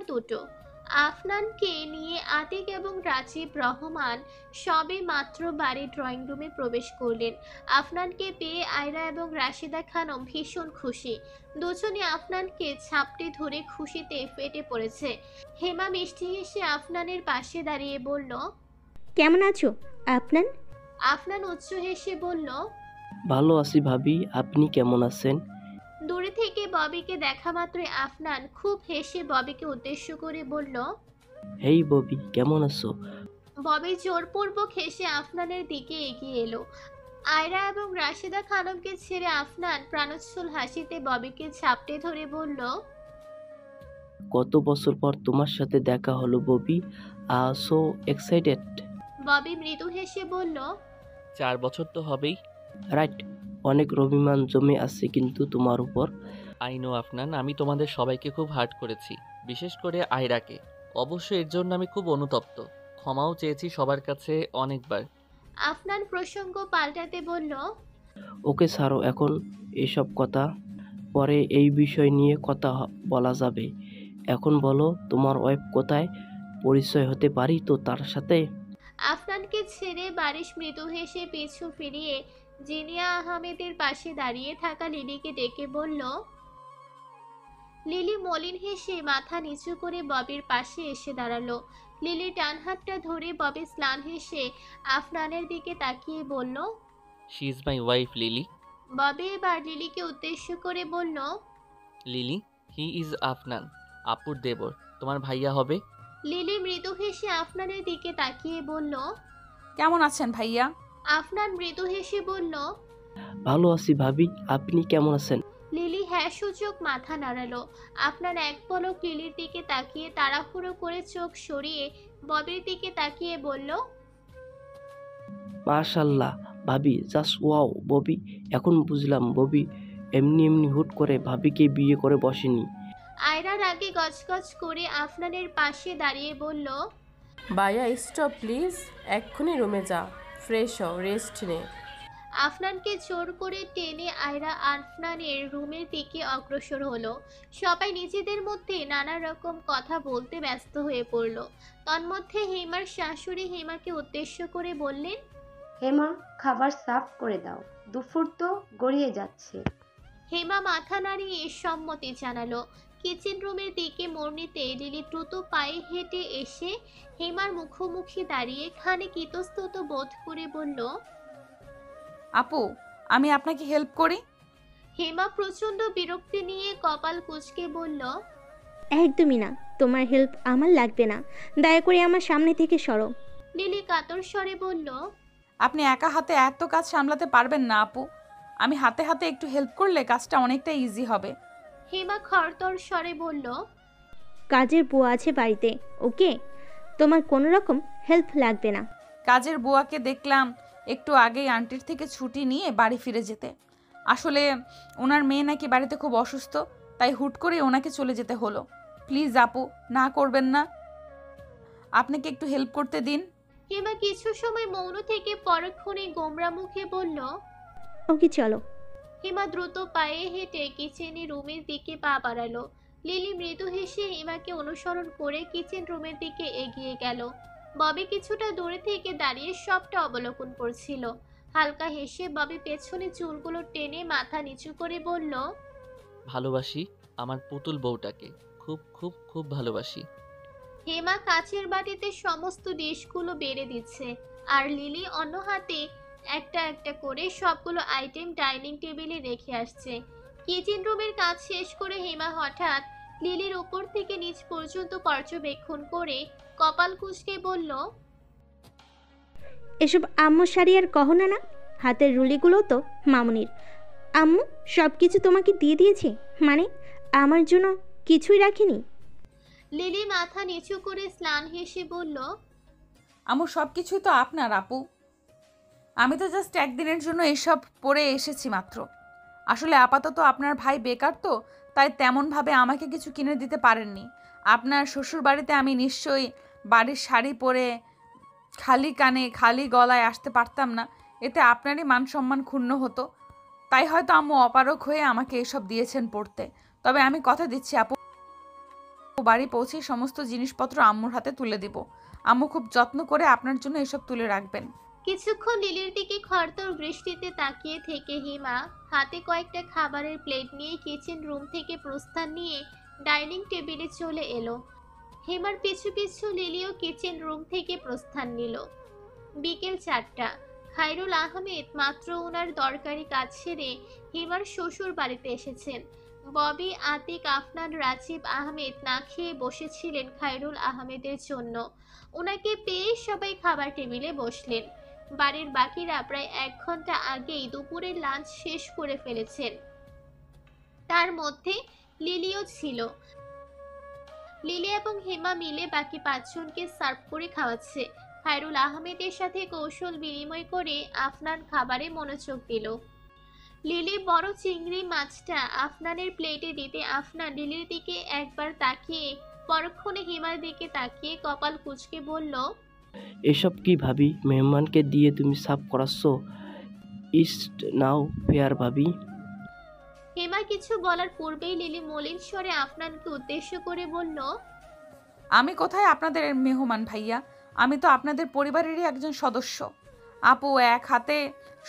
দুটো। আফনানকে নিয়ে আতিক এবং রাজীব রহমান সবে মাত্র বাড়ির ড্রয়িং রুমে প্রবেশ করলেন। আফনানকে পেয়ে আয়রা এবং রাশেদা খানম ভীষণ খুশি। দুজনে আফনানকে ঝাপটে ধরে খুশিতে ফেটে পড়েছে। হেমা মিষ্টি হেসে আফনানের পাশে দাঁড়িয়ে বলল, কেমন আছো আপনার? আফনান উচ্চ হেসে বলল, ভালো আছি ভাবি, আপনি কেমন আছেন? দূরে থেকে ববিকে দেখা মাত্রই আফনান খুব হেসে ববিকে উদ্দেশ্য করে বলল। হেই ববি, কেমন আছো? ববি জোরপূর্বক হেসে আফনানের দিকে এগিয়ে এলো। আয়রা এবং রাশেদা খানমকে ছেড়ে আফনান প্রাণোচ্ছল হাসিতে ববিকে ঝাপটে ধরে বলল, কত বছর পর তোমার সাথে দেখা হলো ববি, সো এক্সাইটেড। ববি মৃদু হেসে বলল, 4 বছর তো হবেই। রাইট, অনেক অভিমান জমে আছে কিন্তু তোমার উপর। আই নো আফনান, আমি তোমাদের সবাইকে খুব হার্ট করেছি, বিশেষ করে আয়রাকে। অবশ্য এর জন্য আমি খুব অনুতপ্ত, ক্ষমাও চেয়েছি সবার কাছে অনেকবার। আফনান প্রসঙ্গ পাল্টাতে বলল, ওকে ছাড়ো এখন এসব কথা, পরে এই বিষয় নিয়ে কথা বলা যাবে। এখন বলো তোমার ওয়াইফ কোথায়, পরিচয় হতে পারি তো তার সাথে? আফনানকে ছেড়ে বারিশ মৃদু হেসে পিছু ফিরিয়ে জিনিয়া আহমেদের পাশে দাঁড়িয়ে থাকা লিলিকে ডেকে বলল। লিলি মলিন হেসে মাথা নিচু করে ববির পাশে এসে দাঁড়ালো। লিলি ডান হাতটা ধরে ববি স্লান হেসে আফনানের দিকে তাকিয়ে বলল। She is my wife lily. Bobby এবার লিলিকে উদ্দেশ্য করে বলল, লিলি, হি ইজ আফনান, আপুর দেবর, তোমার ভাইয়া হবে। লিলি মৃদু হেসে আফনানের দিকে তাকিয়ে বলল। কেমন আছেন ভাইয়া? আফনান মৃদু হেসে বলল। ভালো আছি ভাবি, আপনি কেমন আছেন? লিলি হ্যাঁ সূচক মাথা নাড়ালো। আপনার এক পলক লিলির দিকে তাকিয়ে তাড়াহুড়ো করে চোখ সরিয়ে ববির দিকে তাকিয়ে বলল। মাশাল্লাহ ভাবি, জাস্ট ওয়াও ববি, এখন বুঝলাম ববি এমনি এমনি হুট করে ভাবিকে বিয়ে করে বসেনি। আয়রার আগে গজগজ করে আফনানের পাশে দাঁড়িয়ে বলল। ভাইয়া স্টপ প্লিজ, এক্ষুনি রুমে যা, ফ্রেশ হও, রেস্ট নে। আফনানকে জোর করে টেনে আয়রা আফনানের রুমের দিকে অগ্রসর হলো। সবাই নিজেদের মধ্যে নানা রকম কথা বলতে ব্যস্ত হয়ে পড়ল। তন্মধ্যে হেমার শাশুড়ি হেমাকে উদ্দেশ্য করে বললেন। হেমা, খাবার সার্ভ করে দাও, দুপুর তো গড়িয়ে যাচ্ছে। হেমা মাথা নাড়িয়ে সম্মতি জানালো। কিচেন রুমের দিকে মোড় নিতে লিলি দ্রুত পায়ে হেঁটে এসে হেমার মুখোমুখি দাঁড়িয়ে খানিক ইতস্তত বোধ করে বলল। আপু, আমি আপনাকে হেল্প করি? হেমা প্রচন্ড বিরক্তি নিয়ে কপাল কুঁচকে বলল। একদমই না, তোমার হেল্প আমার লাগবে না, দয়া করে আমার সামনে থেকে সরো। লিলি কাতর স্বরে বলল। আপনি একা হাতে এত কাজ সামলাতে পারবেন না আপু, আমি হাতে হাতে একটু হেল্প করলে কাজটা অনেকটা ইজি হবে। হেমা খরতর স্বরে বলল। কাজের বুয়া আছে বাড়িতে, ওকে, তোমার কোনো রকম হেল্প লাগবে না। কাজের বুয়াকে দেখলাম একটু আগেই আন্টির থেকে ছুটি নিয়ে বাড়ি ফিরে যেতে। আসলে ওনার মেয়ে নাকি বাড়িতে খুব অসুস্থ, তাই হুট করে ওনাকে চলে যেতে হলো। প্লিজ আপু, না করবেন না, আপনাকে একটু হেল্প করতে দিন। হেমা কিছু সময় মৌন থেকে পরক্ষণে গোমরা মুখে বলল। ওকে চলো। হেমা দ্রুত পায়ে হেঁটে কিচেনে রুমের দিকে পা বাড়ালো। লিলি মৃদু হেসে হেমাকে অনুসরণ করে কিচেন রুমের দিকে এগিয়ে গেল। ববি কিছুটা দূরে থেকে দাঁড়িয়ে সবটা অবলোকন করছিল। হালকা হেসে ববি পেছনে চুলগুলো টেনে মাথা নিচু করে বলল। ভালোবাসি আমার পুতুল বউটাকে, খুব খুব খুব ভালোবাসি। হেমা কাচের বাটিতে সমস্ত ডিশগুলো বেড়ে দিচ্ছে, আর লিলি অন্য হাতে একটা একটা করে সবগুলো আইটেম ডাইনিং টেবিলে রেখে আসছে। কিচেন রুমের কাজ শেষ করে হেমা হঠাৎ লিলির উপর থেকে নিচ পর্যন্ত পর্যবেক্ষণ করে কপাল কুঁচকে বলল। এসব আম্মু শাড়ি আর গহনা না, হাতের রুলিগুলো তো মামুনির। আম্মু সব কিছু তোমাকে দিয়ে দিয়েছে, মানে আমার জন্য কিছুই রাখিনি? লিলি মাথা নিচু করে স্নান হেসে বলল। আমার সব কিছুই তো আপনার আপু, আমি তো জাস্ট একদিনের জন্য এসব পরে এসেছি মাত্র। আসলে আপাতত আপনার ভাই বেকার তো, তাই তেমনভাবে আমাকে কিছু কিনে দিতে পারেননি। আপনার শ্বশুর বাড়িতে আমি নিশ্চয়ই বাড়ির শাড়ি পরে খালি কানে খালি গলায় আসতে পারতাম না, এতে আপনারই মান সম্মান ক্ষুণ্ণ হতো। তাই হয়তো আম্মু অপারগ হয়ে আমাকে এসব দিয়েছেন পড়তে। তবে আমি কথা দিচ্ছি আপু, বাড়ি পৌঁছে সমস্ত জিনিসপত্র আম্মুর হাতে তুলে দিব। আম্মু খুব যত্ন করে আপনার জন্য এসব তুলে রাখবেন। কিছুক্ষণ লিলির দিকে খরতর দৃষ্টিতে তাকিয়ে থেকে হিমা হাতে কয়েকটা খাবারের প্লেট নিয়ে কিচেন রুম থেকে প্রস্থান নিয়ে ডাইনিং টেবিলে চলে এলো। হিমার পিছু পিছু লিলিও কিচেন রুম থেকে প্রস্থান নিল। বিকেল 4টা। খায়রুল আহমেদ মাত্র ওনার দরকারি কাজ সেরে হিমার শ্বশুর বাড়িতে এসেছেন। ববি, আতিক, আফনান, রাজীব আহমেদ না খেয়ে বসেছিলেন খায়রুল আহমেদের জন্য। ওনাকে পেয়ে সবাই খাবার টেবিলে বসলেন। বাড়ির বাকিরা প্রায় 1 ঘন্টা আগেই দুপুরের লাঞ্চ শেষ করে ফেলেছেন। তার মধ্যে লিলিও ছিল। লিলি এবং হেমা মিলে বাকি 5 জনকে সার্ভ করে খাওয়াচ্ছে। খায়রুল আহমেদের সাথে কৌশল বিনিময় করে আফনান খাবারে মনোযোগ দিল। লিলি বড় চিংড়ি মাছটা আফনানের প্লেটে দিতে আফনান লিলির দিকে একবার তাকিয়ে পরক্ষণে হিমার দিকে তাকিয়ে কপাল কুঁচকে বলল, এসব কি ভাবি? মেহমানকে দিয়ে তুমি সাফ করাচ্ছ? ইস্ট নাও ফেয়ার ভাবি। হেমা কিছু বলার পূর্বেই লিলি মলিন স্বরে আফনানকে উদ্দেশ্য করে বলল, আমি কোথায় আপনাদের মেহমান ভাইয়া? আমি তো আপনাদের পরিবারেরই একজন সদস্য। আপু এক হাতে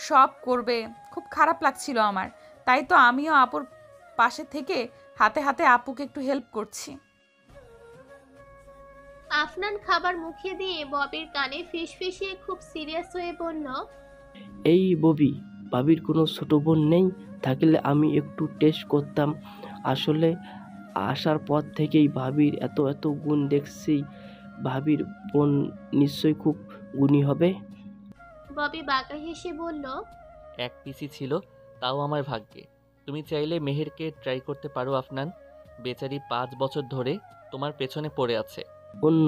সব করবে, খুব খারাপ লাগছিল আমার। তাই তো আমিও আপুর পাশে থেকে হাতে হাতে আপুকে একটু হেল্প করছি। আফনান খাবার মুখে দিয়ে ববির কানে ফিসফিসিয়ে খুব সিরিয়াস হয়ে বলল, এই ববি, ভাবির কোনো ছোট বোন নেই? থাকলে আমি একটু টেস্ট করতাম। আসলে আসার পর থেকেই ভাবির এত এত গুণ দেখছি। ভাবির বোন নিশ্চয়ই খুব গুণী হবে। ববি বাঁকা হেসে বলল, এক পিসি ছিল, তাও আমার ভাগ্যে। তুমি চাইলে মেহেরকে ট্রাই করতে পারো আফনান। বেচারি 5 বছর ধরে তোমার পেছনে পড়ে আছে। অন্য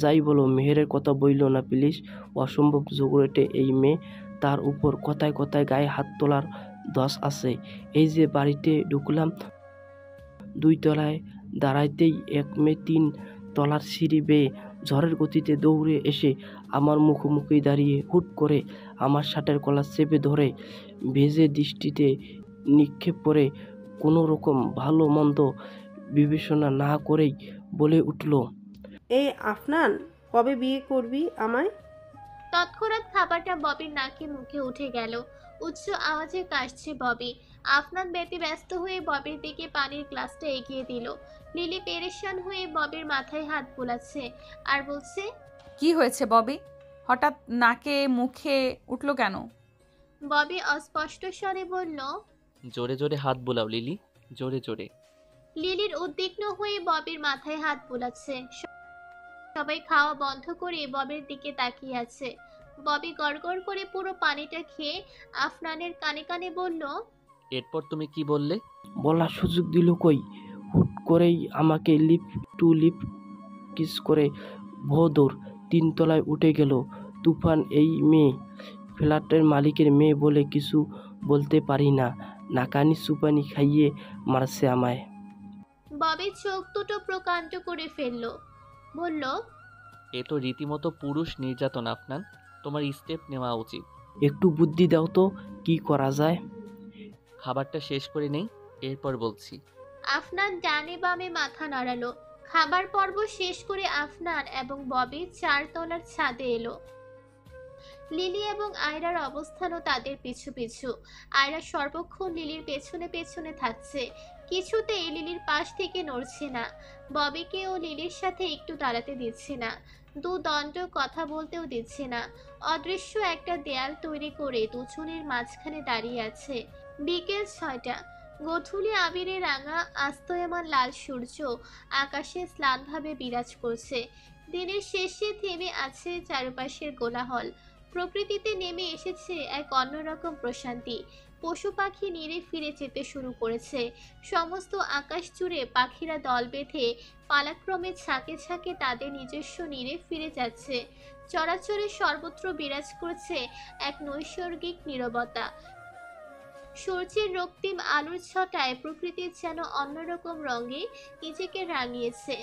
যাই বলো, মেহেরের কথা বইল না প্লিজ। অসম্ভব জোগড়েটে এই মেয়ে। তার উপর কথায় কথায় গায়ে হাত তোলার দশ আছে। এই যে বাড়িতে ঢুকলাম, 2 তলায় দাঁড়াইতেই এক মেয়ে 3 তলার সিঁড়ি বেয়ে ঝড়ের গতিতে দৌড়ে এসে আমার মুখোমুখি দাঁড়িয়ে হুট করে আমার শার্টের কলার চেপে ধরে ভেজে দৃষ্টিতে নিক্ষেপ করে কোনো রকম ভালো মন্দ বিবেচনা না করেই বলে উঠল, এই আফনান, কবে বিয়ে করবি আমায়? তৎক্ষণাৎ খাবারটা ববির নাকে মুখে উঠে গেল। উচ্চ আওয়াজে কাশছে ববি। আফনান ব্যতিব্যস্ত হয়ে ববির দিকে পানির গ্লাসটা এগিয়ে দিল। লিলি পেরেশান হয়ে ববির মাথায় হাত বোলাচ্ছে আর বলছে, কি হয়েছে ববি? হঠাৎ নাকে মুখে উঠলো কেন? ববি অস্পষ্ট স্বরে বলল, জোরে জোরে হাত বোলাও লিলি, জোরে জোরে। লিলির উদ্বিগ্ন হয়ে ববির মাথায় হাত বোলাচ্ছে। সবাই খাওয়া বন্ধ করে ববির দিকে তাকিয়ে আছে। ববি গড়গড় করে পুরো পানিটা খেয়ে আফনানের কানে কানে বলল, এরপর তুমি কি বললে? বলার সুযোগ দিল কই? হুট করেই আমাকে লিপ টু লিপ কিস করে ভোদর 3 তলায় উঠে গেল। তুফান এই মেয়ে, ফ্ল্যাটের মালিকের মেয়ে বলে কিছু বলতে পারি না। নাকানি সুপানি খাইয়ে মারছে আমায়। ববি চোখ দুটো প্রকাণ্ড করে ফেলল। বলল, এ তো রীতিমতো পুরুষ নির্যাতন আফনান। তোমার স্টেপ নেওয়া উচিত। একটু বুদ্ধি দাও তো, কি করা যায়? খাবারটা শেষ করে নেই, এরপর বলছি। আফনান ডানে বামে মাথা নাড়ালো। খাবার পর্ব শেষ করে আফনান এবং ববি 4 তলার ছাদে এলো। লিলি এবং আয়রার অবস্থানও তাদের পিছু পিছু। আয়রা সর্বক্ষণ লিলির পেছনে পেছনে থাকছে, কিছুতেই লিলির পাশ থেকে নড়ছে না। ববিকেও লিলির সাথে একটু দাঁড়াতে দিচ্ছে না, দণ্ড কথা বলতেও দিচ্ছে না। অদৃশ্য একটা দেয়াল তৈরি করে দুজনের মাঝখানে দাঁড়িয়ে আছে। বিকেল 6টা। গোধূলি আবিরে রাঙা আস্তয়মান লাল সূর্য আকাশে স্লানভাবে বিরাজ করছে। দিনের শেষে থেমে আছে চারপাশের কোলাহল। প্রকৃতিতে নেমে এসেছে এক অন্যরকম প্রশান্তি। পশু পাখি নিরে ফিরে যেতে শুরু করেছে। সমস্ত আকাশ জুড়ে পাখিরা দল বেঁধে পালাক্রমে ছাকে ছাকে তাদের নিজস্ব নিরে ফিরে যাচ্ছে। চরাচরে সর্বত্র বিরাজ করছে এক নৈসর্গিক নীরবতা। সূর্যের রক্তিম আলোর ছটায় প্রকৃতির যেন অন্যরকম রঙে নিজেকে রাঙিয়েছে।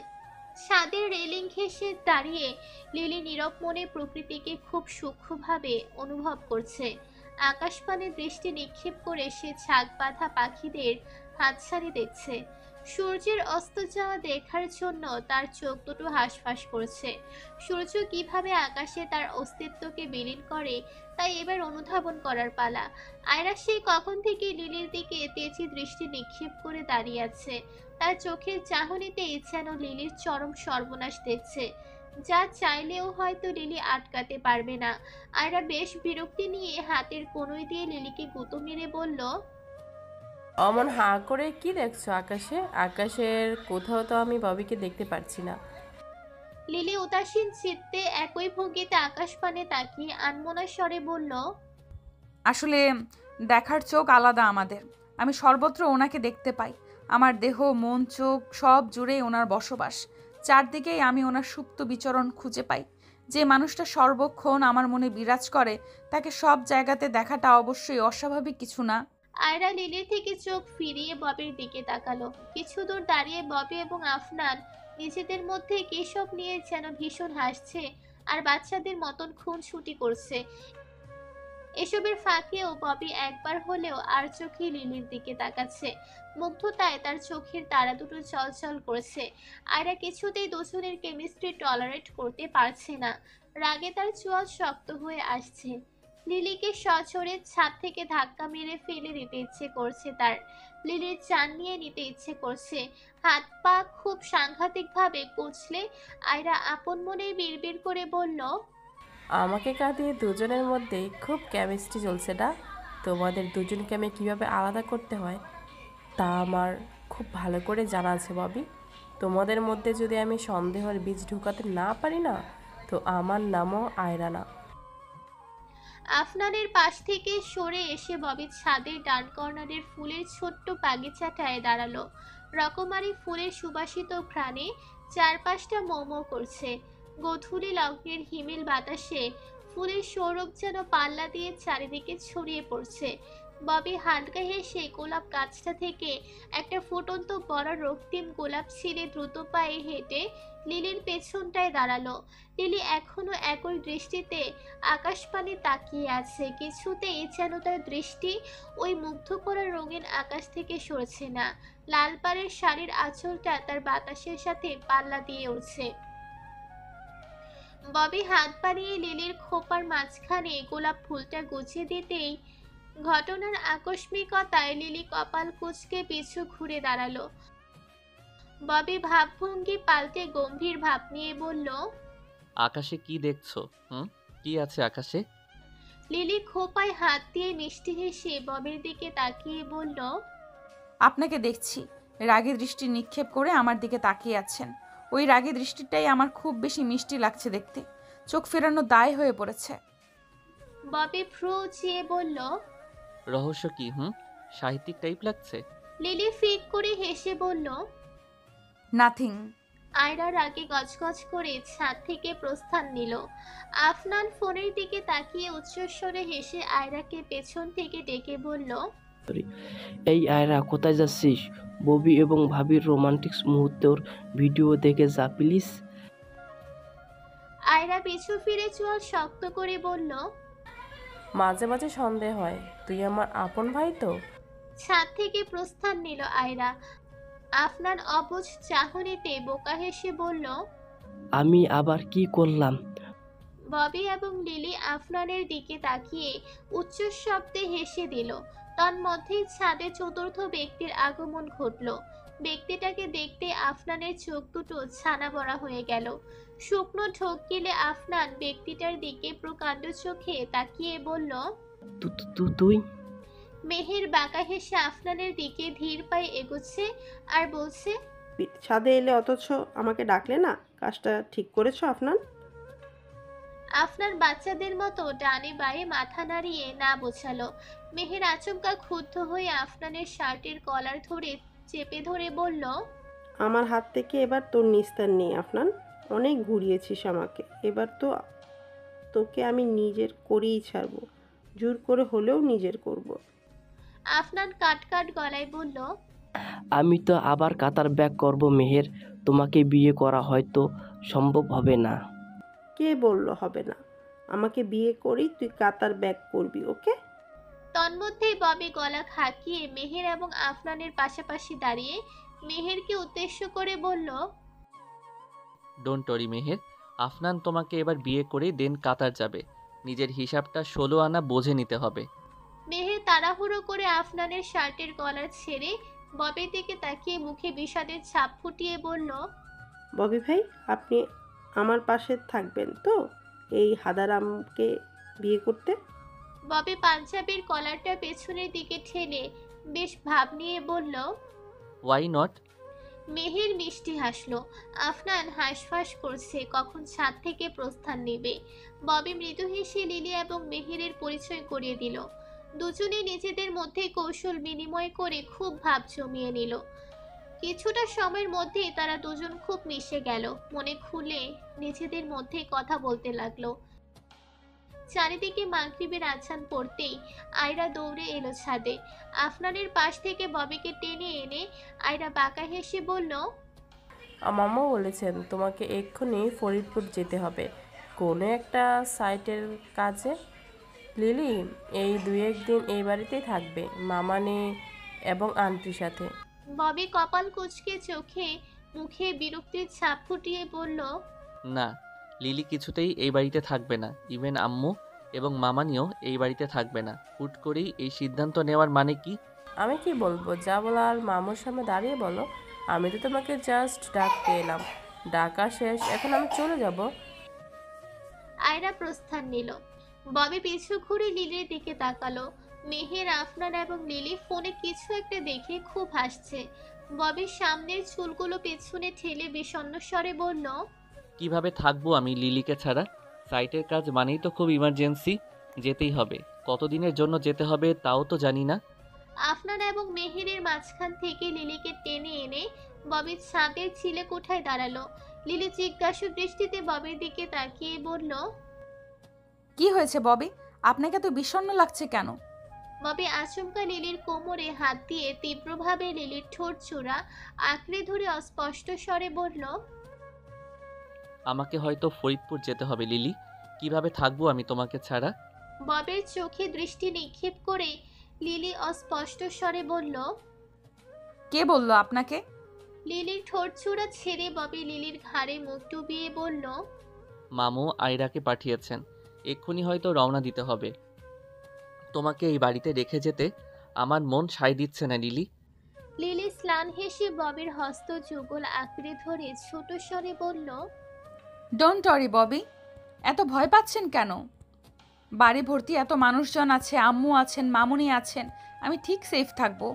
ছাদের রেলিং ঘেঁষে দাঁড়িয়ে লিলি নীরব মনে প্রকৃতিকে খুব সূক্ষ্মভাবে অনুভব করছে। আকাশপানে দৃষ্টি নিক্ষেপ করে সে ছাগ বাঁধা পাখিদের হাতছানি দিচ্ছে। সূর্যের অস্ত যাওয়া দেখার জন্য তার চোখ দুটো হাঁসফাঁস করছে। সূর্য কিভাবে আকাশে তার অস্তিত্বকে বিলীন করে তাই এবার অনুধাবন করার পালা। আয়রা সেই কখন থেকে লিলির দিকে তেজি দৃষ্টি নিক্ষেপ করে দাঁড়িয়ে আছে। তার চোখের চাহনিতেই যেন লিলির চরম সর্বনাশ দেখছে, যা চাইলেও হয়তো লিলি আটকাতে পারবে না। আয়রা বেশ বিরক্তি নিয়ে হাতের কনুই দিয়ে লিলিকে গুঁতো মেরে বলল, অমন হাঁ করে কি দেখছো আকাশে? আকাশের কোথাও তো আমি ববিকে দেখতে পারছি না। লিলি উদাসীন চিত্তে একই ভঙ্গিতে আকাশ পানে তাকিয়ে আনমনা স্বরে বলল, আসলে দেখার চোখ আলাদা আমাদের। আমি সর্বত্র ওনাকে দেখতে পাই। আমার দেহ, মন, চোখ সব জুড়েই ওনার বসবাস। চারদিকেই আমি ওনার সুপ্ত বিচরণ খুঁজে পাই। যে মানুষটা সর্বক্ষণ আমার মনে বিরাজ করে, তাকে সব জায়গাতে দেখাটা অবশ্যই অস্বাভাবিক কিছু না। আয়রা লিলির থেকে চোখ ফিরিয়ে ববির দিকে তাকালো। কিছু দূর দাঁড়িয়ে ববি এবং আফনান নিজেদের মধ্যে কেসব নিয়ে যেন ভীষণ হাসছে আর বাচ্চাদের মতন খুনসুটি করছে। এসবের ফাঁকেও ববি একবার হলেও আর চোখে লিলির দিকে তাকাচ্ছে। মুগ্ধতায় তার চোখের তারা দুটো চলচল করছে। আয়রা কিছুতেই দুজনের কেমিস্ট্রি টলারেট করতে পারছে না। রাগে তার চোয়াল শক্ত হয়ে আসছে। লিলিকে সচরে ছাদ থেকে ধাক্কা মেরে ফেলে দিতে ইচ্ছে করছে তার। লিলির চান নিয়ে নিতে ইচ্ছে করছে। হাত পা খুব সাংঘাতিকভাবে কুঁচলে আয়রা আপন মনে বিড়বিড় করে বলল, আমাকে কাঁদিয়ে দুজনের মধ্যে খুব কেমিস্ট্রি চলছে না। তোমাদের দুজনকে আমি কীভাবে আলাদা করতে হয় তা আমার খুব ভালো করে জানা আছে ববি। তোমাদের মধ্যে যদি আমি সন্দেহের বীজ ঢুকাতে না পারি না, তো আমার নামও আয়রা না। আফনানের পাশ থেকে সরে এসে ববি ছাদের ডান কর্নারের ফুলের ছোট্ট বাগিচাটায় দাঁড়ালো। রকমারি ফুলের সুবাসিত ঘ্রাণে চারপাশটা মোমো করছে। গোধূলি লগ্নের হিমেল বাতাসে ফুলের সৌরভ যেন পাল্লা দিয়ে চারিদিকে ছড়িয়ে পড়ছে। ববি হালকা হেসে গোলাপ গাছটা থেকে একটা ফুটন্ত বড় রক্তিম গোলাপ ছিঁড়ে দ্রুত পায়ে হেঁটে লিলির পেছনটায় দাঁড়ালো। লিলি এখনো একই দৃষ্টিতে আকাশপানে তাকিয়ে আছে। কিছুতেই যেন তার দৃষ্টি ওই মুগ্ধ করা রঙিন আকাশ থেকে সরছে না। লাল পাড়ের শাড়ির আঁচলটা তার বাতাসের সাথে পাল্লা দিয়ে উঠছে। ববি হাত বাড়িয়ে লিলির খোপার মাঝখানে গোলাপ ফুলটা গুছিয়ে দিতেই ঘটনার আকস্মিকতায় লিলি কপাল কুঁচকে পিছু ঘুরে দাঁড়ালো। ববি ভাবভঙ্গি পাল্টে গম্ভীর ভাব নিয়ে বলল, আকাশে কি দেখছো? কি আছে আকাশে? লিলি খোপায় হাত দিয়ে মিষ্টি হেসে ববির দিকে তাকিয়ে বলল, আপনাকে দেখছি। রাগী দৃষ্টি নিক্ষেপ করে আমার দিকে তাকিয়ে আছেন। ওই রাগী দৃষ্টিটাই আমার খুব বেশি মিষ্টি লাগছে দেখতে। চোখ ফেরানো দায় হয়ে পড়েছে। ববি ভ্রু উঁচিয়ে বলল, রহস্য কি? সাহিত্যিক টাইপ লাগছে। লিলি ফিক করে হেসে বলল, নাথিং। আয়রা রাগে গজগজ করে ছাদ থেকে প্রস্থান নিল। আফনান ফোনের দিকে তাকিয়ে উচ্চস্বরে হেসে আয়রাকে পেছন থেকে ডেকে বলল, এই আয়রা, কোথায় যাচ্ছিস? ববি এবং ভাবির রোমান্টিক মুহূর্তের ভিডিও দেখে যা প্লিজ। আয়রা পিছু ফিরে চোয়াল শক্ত করে বলল, মাঝে মাঝে সন্দেহ হয় তুই আমার আপন ভাই তো। ছাদ থেকে প্রস্থান নিল আয়রা। আফনান অবুঝ চাহনিতে বোকা হেসে বলল, আমি আবার কি করলাম? ববি এবং লিলি আফনানের দিকে তাকিয়ে উচ্চ শব্দে হেসে দিল। তন্মধ্যেই ছাদে চতুর্থ ব্যক্তির আগমন ঘটল। ব্যক্তিটাকে দেখতে আফনানের চোখ দুটো ছানা বড়া হয়ে গেল। শুকনো ঢোক গিলে আফনান ব্যক্তিটার দিকে প্রকাণ্ড চোখে তাকিয়ে বলল, তুই? মেহের বাঁকা হেসে আফনানের দিকে ধীর পায়ে এগোচ্ছে আর বলছে, ছাদে এলে অথচ আমাকে ডাকলে না। কাজটা ঠিক করেছো আফনান? আফনান বাচ্চাদের মতো ডানে বায়ে মাথা নাড়িয়ে না বোঝালো। মেহের আচমকা ক্ষুব্ধ হয়ে আফনানের শার্টের কলার ধরে চেপে ধরে বলল, আমার হাত থেকে এবার তোর নিস্তার নেই আফনান। অনেক ঘুরিয়েছিস আমাকে, এবার তো তোকে আমি নিজের করেই ছাড়বো। জোর করে হলেও নিজের করব। আফনান কাট কাট গলায় বলল, আমি তো আবার কাতার ব্যাক করব মেহের। তোমাকে বিয়ে করা হয়তো সম্ভব হবে না। কে বললো হবে না? আমাকে বিয়ে করেই তুই কাতার ব্যাক করবি, ওকে? তন্মধ্যেই ববি গলা খাকিয়ে মেহের এবং আফনানের পাশাপাশি দাঁড়িয়ে মেহেরকে উদ্দেশ্য করে বলল, ডোন্ট ওরি মেহের, আফনান তোমাকে এবার বিয়ে করে দেন কাতার যাবে। নিজের হিসাবটা 16 আনা বোঝে নিতে হবে। মেহের তাড়াহুড়ো করে আফনানের শার্টের কলার ছেড়ে ববির দিকে তাকিয়ে মুখে বিষাদের ছাপ ফুটিয়ে বলল, ববি ভাই, আপনি আমার পাশে থাকবেন তো এই হাদারামকে বিয়ে করতে? ববি পাঞ্জাবির কলারটা পেছনের দিকে ঠেলে বেশ ভাব নিয়ে বলল। Why not? মেহের মিষ্টি হাসলো। আফনান হাঁসফাঁস করছে কখন ছাদ থেকে প্রস্থান নেবে। ববি মৃদু হেসে লিলি এবং মেহেরের পরিচয় করিয়ে দিল। দুজনে নিজেদের মধ্যে কৌশল বিনিময় করে খুব ভাব জমিয়ে নিল। কিছুটা সময়ের মধ্যেই তারা দুজন খুব মিশে গেল। মনে খুলে নিজেদের মধ্যে কথা বলতে লাগলো। চারিদিকে মাগরিবের আজান পড়তেই আয়রা দৌড়ে এলো ছাদে। আফনানের পাশ থেকে ববিকে টেনে এনে আয়রা বাঁকা হেসে বলল, মামা বলেছেন তোমাকে এক্ষুনি ফরিদপুর যেতে হবে কোনো একটা সাইটের কাজে। লিলি এই 2-1 দিন এই বাড়িতেই থাকবে মামানি এবং আন্টির সাথে। ববি কপাল কুঁচকে চোখে মুখে বিরক্তির ছাপ ফুটিয়ে বলল, না, লিলি কিছুতেই এই বাড়িতে থাকবে না। ইভেন আম্মু এবং মামানিও এই বাড়িতে থাকবে না। হুট করেই এই সিদ্ধান্ত নেওয়ার মানে কি? আমি কি বলবো, যা বলার মামুর সামনে দাঁড়িয়ে বলো। আমি তো তোমাকে জাস্ট ডাকতে এলাম, ডাকা শেষ, এখন আমি চলে যাব। আয়রা প্রস্থান নিল। ববি পিছু ঘুরে লিলির দিকে তাকালো। মেহের, আফনান এবং লিলি ফোনে কিছু একটা দেখে খুব হাসছে। ববির সামনের চুলগুলো পেছনে ঠেলে বিষণ্ণ স্বরে বলল, কিভাবে থাকবো আমি লিলিকে ছাড়া? সাইটের কাজ মানেই তো খুব ইমার্জেন্সি, যেতেই হবে। কতদিনের জন্য যেতে হবে তাও তো জানি না। আফনান এবং মেহেরের মাঝখান থেকে লিলিকে টেনে এনে ববি ছাদের ছিলে কোঠায় দাঁড়ালো। লিলি জিজ্ঞাসু দৃষ্টিতে ববির দিকে তাকিয়ে বলল, কি হয়েছে ববি, আপনাকে এত বিষণ্ণ লাগছে কেন? ববি আচমকা লিলির কোমরে হাত দিয়ে তীব্রভাবে লিলির ঠোঁট চূড়া আঁকড়ে ধরে অস্পষ্ট স্বরে বলল, আমাকে হয়তো ফরিদপুর যেতে হবে লিলি। কিভাবে থাকবো আমি তোমাকে ছাড়া? ববের চোখে দৃষ্টি নিক্ষেপ করে লিলি অস্পষ্ট স্বরে বলল। কে বলল আপনাকে? লিলির ঠোঁট চূড়া ছেড়ে ববি লিলির ঘাড়ে মুখ ডুবিয়ে বলল, মামু আয়রাকে পাঠিয়েছেন, এক্ষুনি হয়তো রওনা দিতে হবে। তোমাকে এই বাড়িতে রেখে যেতে আমার মন সায় দিচ্ছে না লিলি। লিলি স্লান হেসে ববির হস্ত যুগল আঁকড়ে ধরে ছোট স্বরে বলল, ডোন্ট ওয়ারি ববি, এত ভয় পাচ্ছেন কেন? বাড়ি ভর্তি এত মানুষজন আছে, আম্মু আছেন, মামুনি আছেন, আমি ঠিক সেফ থাকবো।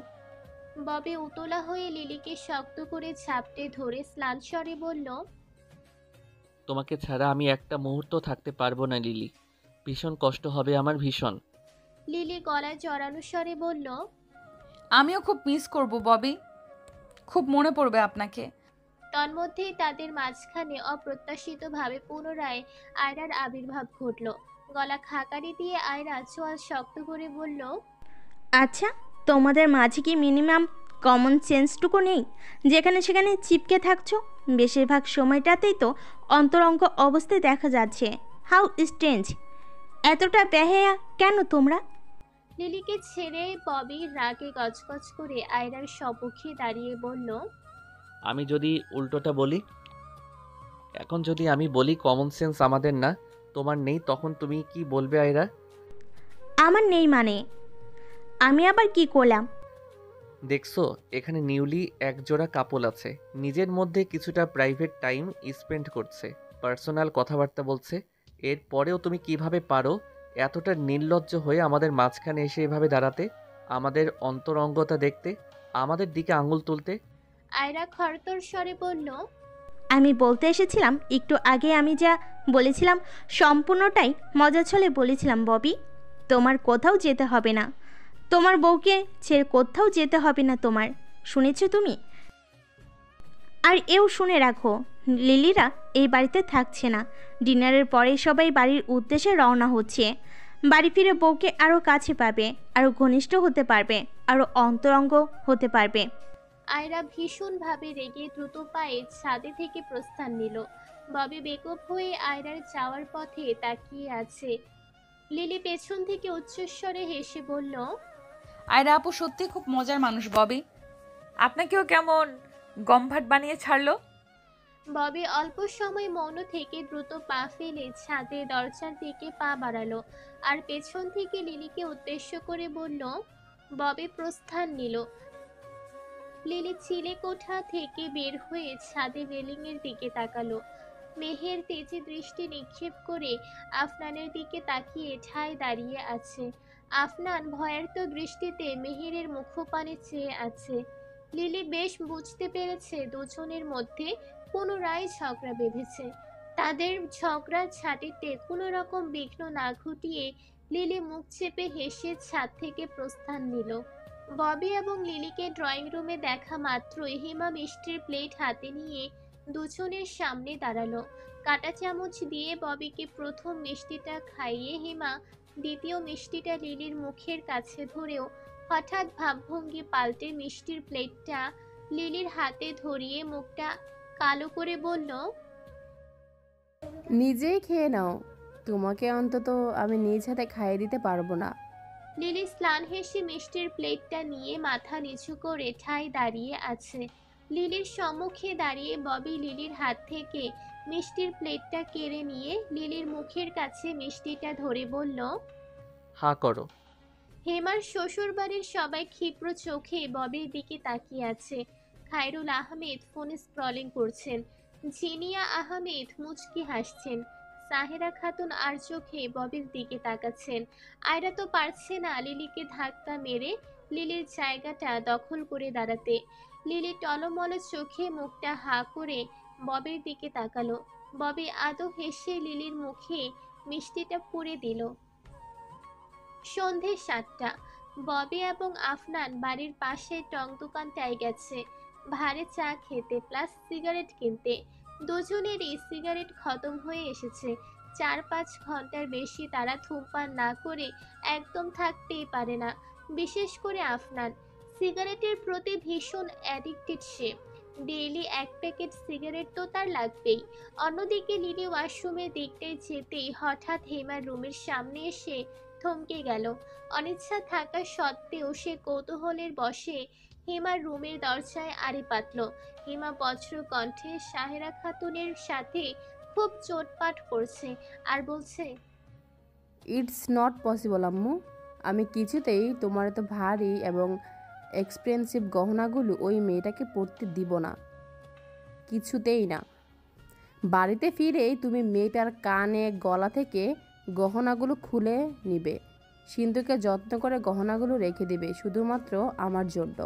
ববি উতলা হয়ে লিলিকে শক্ত করে ঝাপটে ধরে স্লান স্বরে বলল, তোমাকে ছাড়া আমি একটা মুহূর্ত থাকতে পারবো না লিলি। ভীষণ কষ্ট হবে আমার, ভীষণ। লিলি গলায় জড়ানো স্বরে বলল, আমিও খুব মিস করব ববি, খুব মনে পড়বে আপনাকে। তন্মধ্যেই তাদের মাঝখানে অপ্রত্যাশিতভাবে পুনরায় আয়রার আবির্ভাব ঘটল। গলা খাকারি দিয়ে আয়রা চোয়াল শক্ত করে বলল, আচ্ছা, তোমাদের মাঝে কি মিনিমাম কমন সেন্সটুকু নেই? যেখানে সেখানে চিপকে থাকছো, বেশিরভাগ সময়টাতেই তো অন্তরঙ্গ অবস্থায় দেখা যাচ্ছে। How strange! এতটা বেহায়া কেন তোমরা? লিলিকে ছেড়ে ববি রাগে গজগজ করে আয়রার সপক্ষে দাঁড়িয়ে বলল, আমি যদি উল্টোটা বলি, এখন যদি আমি বলি কমন সেন্স আমাদের না, তোমার নেই, তখন তুমি কি বলবে আয়রা? আমার নেই মানে? আমি আবার কি করলাম? দেখছো, এখানে নিউলি একজোড়া কাপল আছে, নিজের মধ্যে কিছুটা প্রাইভেট টাইম স্পেন্ড করছে, পার্সোনাল কথাবার্তা বলছে। এরপরেও তুমি কিভাবে পারো এতটা নির্লজ্জ হয়ে আমাদের মাঝখানে এসে এভাবে দাঁড়াতে, আমাদের অন্তরঙ্গতা দেখতে, আমাদের দিকে আঙুল তুলতে? আয়রা খরতর স্বরে বলল, আমি বলতে এসেছিলাম, একটু আগে আমি যা বলেছিলাম সম্পূর্ণটাই মজা ছলে বলেছিলাম ববি। তোমার কোথাও যেতে হবে না, তোমার বউকে ছেড়ে কোথাও যেতে হবে না তোমার, শুনেছো তুমি? আর এও শুনে রাখো, লিলিরা এই বাড়িতে থাকছে না। ডিনারের পরে সবাই বাড়ির উদ্দেশ্যে রওনা হচ্ছে। বাড়ি ফিরে বউকে আরও কাছে পাবে, আরও ঘনিষ্ঠ হতে পারবে, আরও অন্তরঙ্গ হতে পারবে। আয়রা ভীষণভাবে রেগে দ্রুত পায়ে ছাদে থেকে প্রস্থান নিল। ববি বেকপ হয়ে আয়রার যাওয়ার পথে তাকিয়ে আছে। লিলি পেছন থেকে উচ্চস্বরে হেসে বলল, আয়রা আপু সত্যি খুব মজার মানুষ ববি। আপনাকেও কেমন গমভাট বানিয়ে ছাড়লো। ববি অল্প সময় মৌন থেকে দ্রুত পা ফেলে ছাদে দরজার দিকে পা বাড়ালো আর পেছন থেকে লিলিকে উদ্দেশ্য করে বলল। ববি প্রস্থান নিল। লিলি চিলেকোঠা থেকে বের হয়ে ছাদে রেলিংয়ের দিকে তাকালো। মেহের তেজে দৃষ্টি নিক্ষেপ করে আফনানের দিকে তাকিয়ে ঠায় দাঁড়িয়ে আছে। আফনান ভয়ার্ত দৃষ্টিতে মেহেরের মুখপানে চেয়ে আছে। লিলি বেশ বুঝতে পেরেছে দুজনের মধ্যে পুনরায় ঝগড়া বেঁধেছে। তাদের ঝগড়ার ছাঁটিতে কোনো রকম বিঘ্ন না ঘটিয়ে লিলি মুখ চেপে হেসে ছাদ থেকে প্রস্থান নিল। ববি এবং লিলিকে ড্রয়িং রুমে দেখা মাত্রই হিমা মিষ্টির প্লেট হাতে নিয়ে দুজনের সামনে দাঁড়ালো। কাঁটা চামচ দিয়ে ববিকে প্রথম মিষ্টিটা খাইয়ে হিমা দ্বিতীয় মিষ্টিটা লিলির মুখের কাছে ধরেও হঠাৎ ভাবভঙ্গি পাল্টে মিষ্টির প্লেটটা লিলির হাতে ধরিয়ে মুখটা কালো করে বলল, নিজেই খেয়ে নাও, তোমাকে অন্তত আমি নিজ হাতে খাইয়ে দিতে পারবো না। লিলি স্নান হেসে মিষ্টির প্লেটটা নিয়ে মাথা নিচু করে ঠায় দাঁড়িয়ে আছে। লিলির সম্মুখে দাঁড়িয়ে ববি লিলির হাত থেকে মিষ্টির প্লেটটা কেড়ে নিয়ে লিলির মুখের কাছে মিষ্টিটা ধরে বলল, হা করো। হেমার শ্বশুর বাড়ির সবাই ক্ষিপ্র চোখে ববির দিকে তাকিয়ে আছে। খায়রুল আহমেদ ফোনে স্ক্রলিং করছেন। জিনিয়া আহমেদ মুচকি হাসছেন। সাহেরা খাতুন আর চোখে ববির দিকে তাকাচ্ছেন। আয়রা তো পারছে না লিলিকে ধাক্কা মেরে লিলির জায়গাটা দখল করে দাঁড়াতে। লিলি টলমল চোখে মুখটা হা করে ববির দিকে তাকালো। ববি আদো হেসে লিলির মুখে মিষ্টিটা পুরে দিল। সন্ধে 7টা। ববি এবং আফনান বাড়ির পাশে টং দোকানটায় গেছে ভারে চা খেতে প্লাস সিগারেট কিনতে। দুজনেরই সিগারেট খতম হয়ে এসেছে। 4-5 ঘন্টার বেশি তারা ধূমপান না করে একদম থাকতেই পারে না। বিশেষ করে আফনান সিগারেটের প্রতি ভীষণ অ্যাডিক্টেড সে। ডেইলি 1 প্যাকেট সিগারেট তো তার লাগবেই। অন্যদিকে লিলি ওয়াশরুমের দিকটায় যেতেই হঠাৎ হেমার রুমের সামনে এসে থমকে গেল। অনিচ্ছা থাকা সত্ত্বেও সে কৌতূহলের বশে হেমার রুমের দরজায় আড়ি পাতল। হেমা বজ্র কণ্ঠে সাহেরা খাতুনের সাথে খুব চোটপাট করছে আর বলছে, ইটস নট পসিবল আম্মু, আমি কিছুতেই তোমার এত ভারী এবং এক্সপেন্সিভ গহনাগুলো ওই মেয়েটাকে পরতে দিব না, কিছুতেই না। বাড়িতে ফিরেই তুমি মেয়েটার কানে গলা থেকে গহনাগুলো খুলে নিবে, সিন্ধুকে যত্ন করে গহনাগুলো রেখে দিবে শুধুমাত্র আমার জন্য,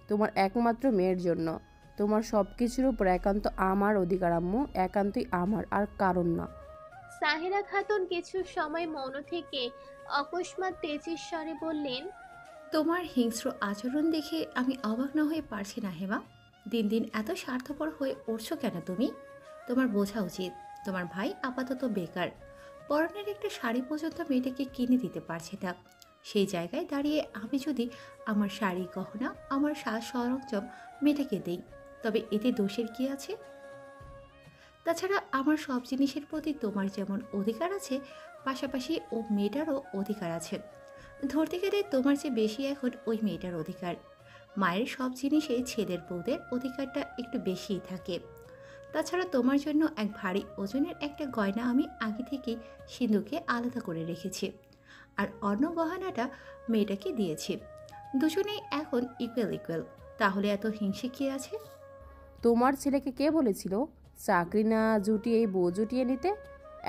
তোমার একমাত্র মেয়ের জন্য। তোমার সব কিছুর উপর একান্ত আমার অধিকার আম্মু, একান্তই আমার, আর কারণ না। সাহেরা খাতুন কিছু সময় মৌন থেকে অকস্মাৎ তেজের স্বরে বললেন, তোমার হিংস্র আচরণ দেখে আমি অবাক না হয়ে পারছি না হেমা। দিন দিন এত স্বার্থপর হয়ে উঠছো কেন তুমি? তোমার বোঝা উচিত তোমার ভাই আপাতত বেকার, পরনের একটা শাড়ি পর্যন্ত মেয়েটাকে কিনে দিতে পারছে না। সেই জায়গায় দাঁড়িয়ে আমি যদি আমার শাড়ি গহনা আমার সাজ সরঞ্জাম মেয়েটাকে দেই, তবে এতে দোষের কি আছে? তাছাড়া আমার সব জিনিসের প্রতি তোমার যেমন অধিকার আছে, পাশাপাশি ও মেয়েটারও অধিকার আছে। ধরতে গেলে তোমার চেয়ে বেশি এখন ওই মেয়েটার অধিকার। মায়ের সব জিনিসে ছেলের বউদের অধিকারটা একটু বেশিই থাকে। তাছাড়া তোমার জন্য এক ভারী ওজনের একটা গয়না আমি আগে থেকেই সিন্ধুকে আলাদা করে রেখেছি, আর অন্য গহনাটা মেয়েটাকে দিয়েছি। দুজনেই এখন ইকুয়াল। তাহলে এত হিংসে কি আছে? তোমার ছেলেকে কে বলেছিল চাকরি না জুটিয়ে বউ জুটিয়ে নিতে?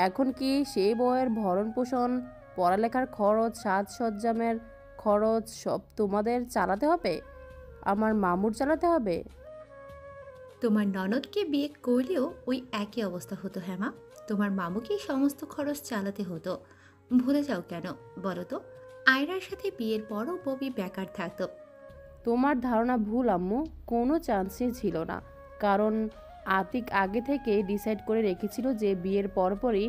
এখন কি সেই বউয়ের ভরণ পোষণ, পড়ালেখার খরচ, সাজসজ্জামের খরচ সব তোমাদের চালাতে হবে? আমার মামুর চালাতে হবে? তোমার ননদকে বিয়ে করলেও ওই একই অবস্থা হতো হেমা। তোমার মামুকেই সমস্ত খরচ চালাতে হতো। ভুলে যাও কেন বলো তো? আয়রার সাথে বিয়ের পরও ববি বেকার থাকতো। তোমার ধারণা ভুল আম্মু, কোনো চান্সই ছিল না। কারণ আতিক আগে থেকে ডিসাইড করে রেখেছিল যে বিয়ের পরপরই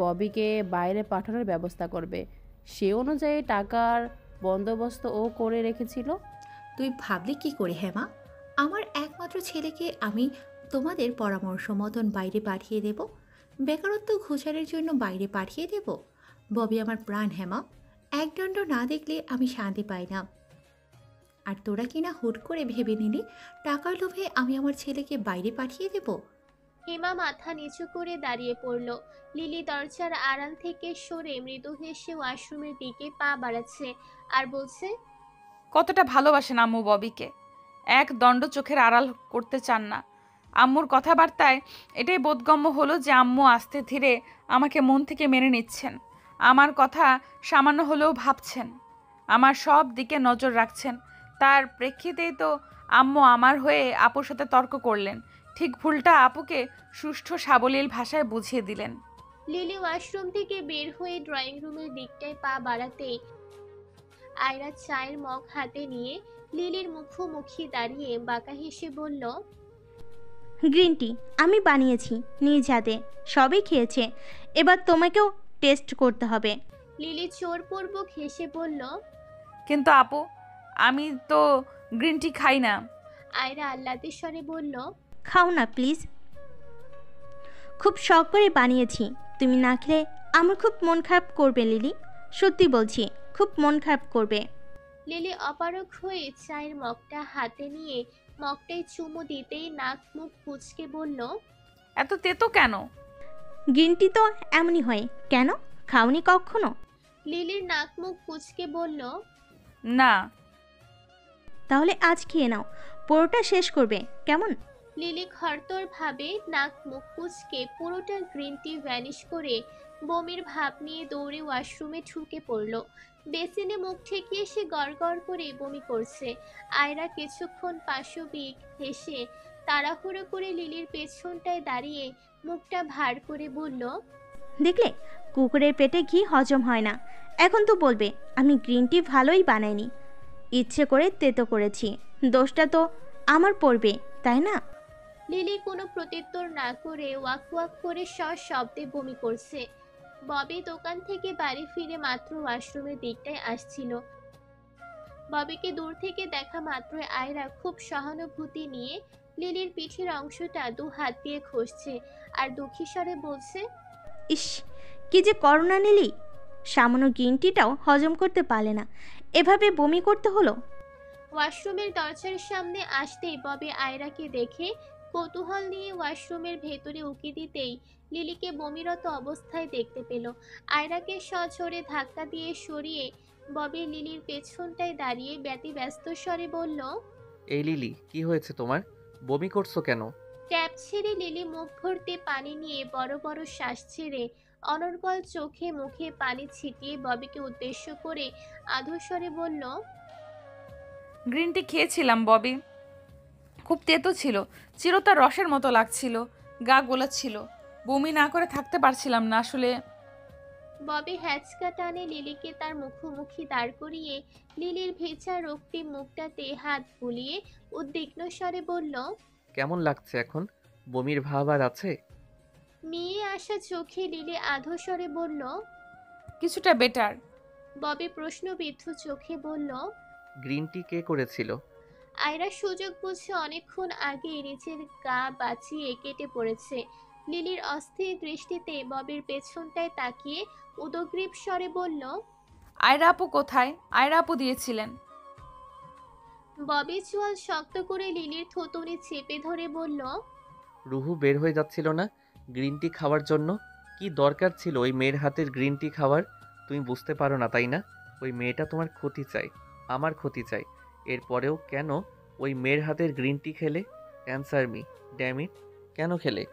ববিকে বাইরে পাঠানোর ব্যবস্থা করবে। সে অনুযায়ী টাকার বন্দোবস্ত ও করে রেখেছিল। তুই ভাবলি কি করে হেমা? আমার একমাত্র ছেলেকে আমি তোমাদের পরামর্শ মতন বাইরে পাঠিয়ে দেব? বেকারত্ব ঘোচারের জন্য বাইরে পাঠিয়ে দেব? ববি আমার প্রাণ হেমা, একদণ্ড না দেখলে আমি শান্তি পাই না। আর তোরা কিনা হুট করে ভেবে নিলি টাকার লোভে আমি আমার ছেলেকে বাইরে পাঠিয়ে দেব। হিমা মাথা নিচু করে দাঁড়িয়ে পড়ল। লিলি দরজার আড়াল থেকে সরে মৃদু হেসে ওয়াশরুমের দিকে পা বাড়াচ্ছে আর বলছে, কতটা ভালোবাসেন আম্মু ববিকে, এক দণ্ড চোখের আড়াল করতে চান না। আম্মুর কথাবার্তায় এটাই বোধগম্য হলো যে আম্মু আস্তে ধীরে আমাকে মন থেকে মেনে নিচ্ছেন, আমার কথা সামান্য হলেও ভাবছেন, আমার সব দিকে নজর রাখছেন। তার প্রেক্ষিতেই তো আম্মু আমার হয়ে আপুর সাথে তর্ক করলেন, ঠিক ভুলটা আপুকে সুষ্ঠু সাবলীল ভাষায় বুঝিয়ে দিলেন। লিলি ওয়াশরুম থেকে বের হয়ে ড্রয়িং রুমের দিকটায় পা বাড়াতেই আয়রা চায়ের মগ হাতে নিয়ে লিলির মুখোমুখি দাঁড়িয়ে বাঁকা হেসে বলল, গ্রিন টি আমি বানিয়েছি নিজ হাতে, সবই খেয়েছে, এবার তোমাকেও টেস্ট করতে হবে। লিলি চোরপূর্বক হেসে বলল, কিন্তু আপু আমি তো গ্রিন টি খাই না। আয়রা আহ্লাদের স্বরে বলল, খাও না প্লিজ, খুব শখ করে বানিয়েছি, তুমি না খেলে আমার খুব মন খারাপ করবে লিলি, সত্যি বলছি খুব মন খারাপ করবে। লিলি অপারগ হয়ে চায়ের মগটা হাতে নিয়ে মগটায় চুমু দিতেই নাক মুখ কুঁচকে বলল, এত তেতো কেন? গ্রিন টি তো এমনই হয়, কেন খাওনি কখনো? লিলির নাক মুখ কুঁচকে বলল, না। তাহলে আজ খেয়ে নাও, পুরোটা শেষ করবে কেমন? লিলি খরতর ভাবে নাক মুখ কুঁচকে পুরোটা গ্রিন টি ভ্যানিশ করে বমির ভাব নিয়ে দৌড়ে ওয়াশরুমে ঢুকে পড়ল। বেসিনে মুখ ঠেকিয়ে সে গড়গড় করে বমি করছে। আয়রা কিছুক্ষণ পাশবিক হেসে তাড়াহুড়ো করে লিলির পেছনটায় দাঁড়িয়ে মুখটা ভার করে বলল, দেখলে কুকুরের পেটে ঘি হজম হয় না, এখন তো বলবে আমি গ্রিন টি ভালোই বানাইনি, ইচ্ছে করে তেতো করেছি, দোষটা তো আমার পড়বে তাই না? লিলি কোনো প্রত্যুত্তর না করে ওয়াক ওয়াক করে সশব্দে বমি করছে। ববি দোকান থেকে বাড়ি ফিরে মাত্র ওয়াশরুমের দিকটায় আসছিল। ববিকে দূর থেকে দেখা মাত্রই আয়রা খুব সহানুভূতি নিয়ে লিলির পিঠের অংশটা দু হাত দিয়ে ঘষছে আর দুঃখী স্বরে বলছে, ইস কি যে করোনা নিলি, সামান্য গ্রিন টিটাও হজম করতে পারলে না, এভাবে বমি করতে হলো। ওয়াশরুমের দরজার সামনে আসতেই ববি আয়রাকে দেখে কৌতূহল নিয়ে ওয়াশরুমের ভেতরে উকি দিতেই লিলিকে বমিরত অবস্থায় দেখতে পেল। আয়রাকে সজোরে ধাক্কা দিয়ে সরিয়ে ববি লিলির পেছনটায় দাঁড়িয়ে ব্যতিব্যস্ত স্বরে বলল, এই লিলি, কি হয়েছে তোমার? বমি করছো কেন? ট্যাপ ছেড়ে লিলি মুখ ভর্তি পানি নিয়ে বড় বড় শ্বাস ছেড়ে অনর্গল চোখে মুখে পানি ছিটিয়ে ববিকে উদ্দেশ্য করে আধস্বরে বলল, গ্রিন টি খেয়েছিলাম ববি, খুব তেতো ছিল, চিরতার রসের মতো লাগছিল, গা গোলাচ্ছিল, বমি না করে থাকতে পারছিলাম না আসলে। ববি হ্যাচকা টানে লিলিকে তার মুখোমুখি দাঁড় করিয়ে লিলির ভেজা রক্তিম মুখটাতে হাত বুলিয়ে উদ্বিগ্ন স্বরে বলল, কেমন লাগছে এখন? বমির ভাব আর আছে? মেয়ে আসা চোখে লিলি আধো স্বরে বলল, কিছুটা বেটার। ববি প্রশ্নবিদ্ধ চোখে বলল, গ্রিন টি কে করেছিল? আয়রা সুযোগ বুঝে অনেকক্ষণ আগে নিচের গা বাঁচিয়ে কেটে পড়েছে। লিলির অস্থির দৃষ্টিতে ববির পেছনটায় তাকিয়ে উদগ্রীব স্বরে বলল, আয়রা আপু কোথায়? আয়রা আপু দিয়েছিলেন। ববি চোয়াল শক্ত করে লিলির থুতনি চেপে ধরে বলল, রুহু বের হয়ে যাচ্ছিল না গ্রিন টি খাওয়ার জন্য? কি দরকার ছিল ওই মেয়ের হাতের গ্রিন টি খাওয়ার? তুমি বুঝতে পারো না তাই না? ওই মেয়েটা তোমার ক্ষতি চাই, আমার ক্ষতি চাই, এরপরেও কেন ওই মেয়ের হাতের গ্রিন টি খেলে? অ্যান্সার মি, ড্যাম ইট, কেন খেলে?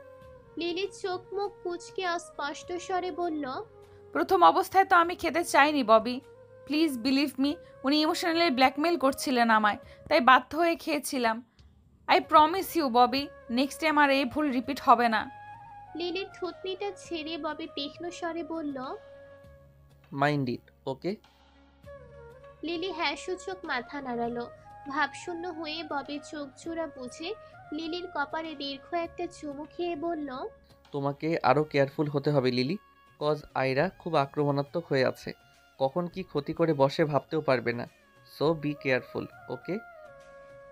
লিলির চোখ মুখ কুঁচকে অস্পষ্ট স্বরে বলল, প্রথম অবস্থায় তো আমি খেতে চাইনি ববি, প্লিজ বিলিভ মি, উনি ইমোশনালি ব্ল্যাকমেল করছিলেন আমায়, তাই বাধ্য হয়ে খেয়েছিলাম। I promise you Bobby, next time আর এই ভুল রিপিট হবে না। লিলির থুতনিটা ছেড়ে ববি তীক্ষ্ণ স্বরে বলল, মাইন্ড ইট, ওকে? লিলি হ্যাঁ সূচক মাথা নাড়ালো। ভাবশূন্য হয়ে ববি চোখ জোড়া বুঝে লিলির কপালে দীর্ঘ একটা চুমু খেয়ে বলল, তোমাকে আরও কেয়ারফুল হতে হবে লিলি, কজ আয়রা খুব আক্রমণাত্মক হয়ে আছে, কখন কি ক্ষতি করে বসে ভাবতেও পারবে না, সো বি কেয়ারফুল, ওকে?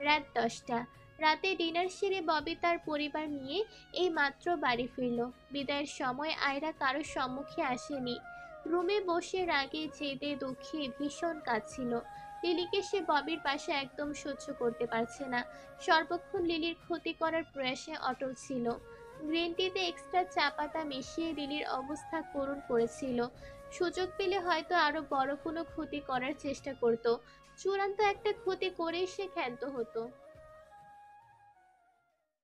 রাত 10টা। রাতে ডিনার সেরে ববি তার পরিবার নিয়ে এই মাত্র বাড়ি ফিরল। বিদায়ের সময় আয়রা কারোর সম্মুখে আসেনি। রুমে বসে রাগে জেদে দুঃখে ভীষণ কাঁদছিল। লিলিকে সে ববির পাশে একদম সহ্য করতে পারছে না। সর্বক্ষণ লিলির ক্ষতি করার প্রয়াসে অটল ছিল। গ্রিন টিতে এক্সট্রা চা পাতা মিশিয়ে লিলির অবস্থা করুণ করেছিল। সুযোগ পেলে হয়তো আরো বড় কোনো ক্ষতি করার চেষ্টা করত। চূড়ান্ত একটা ক্ষতি করেই সে ক্ষান্ত হতো।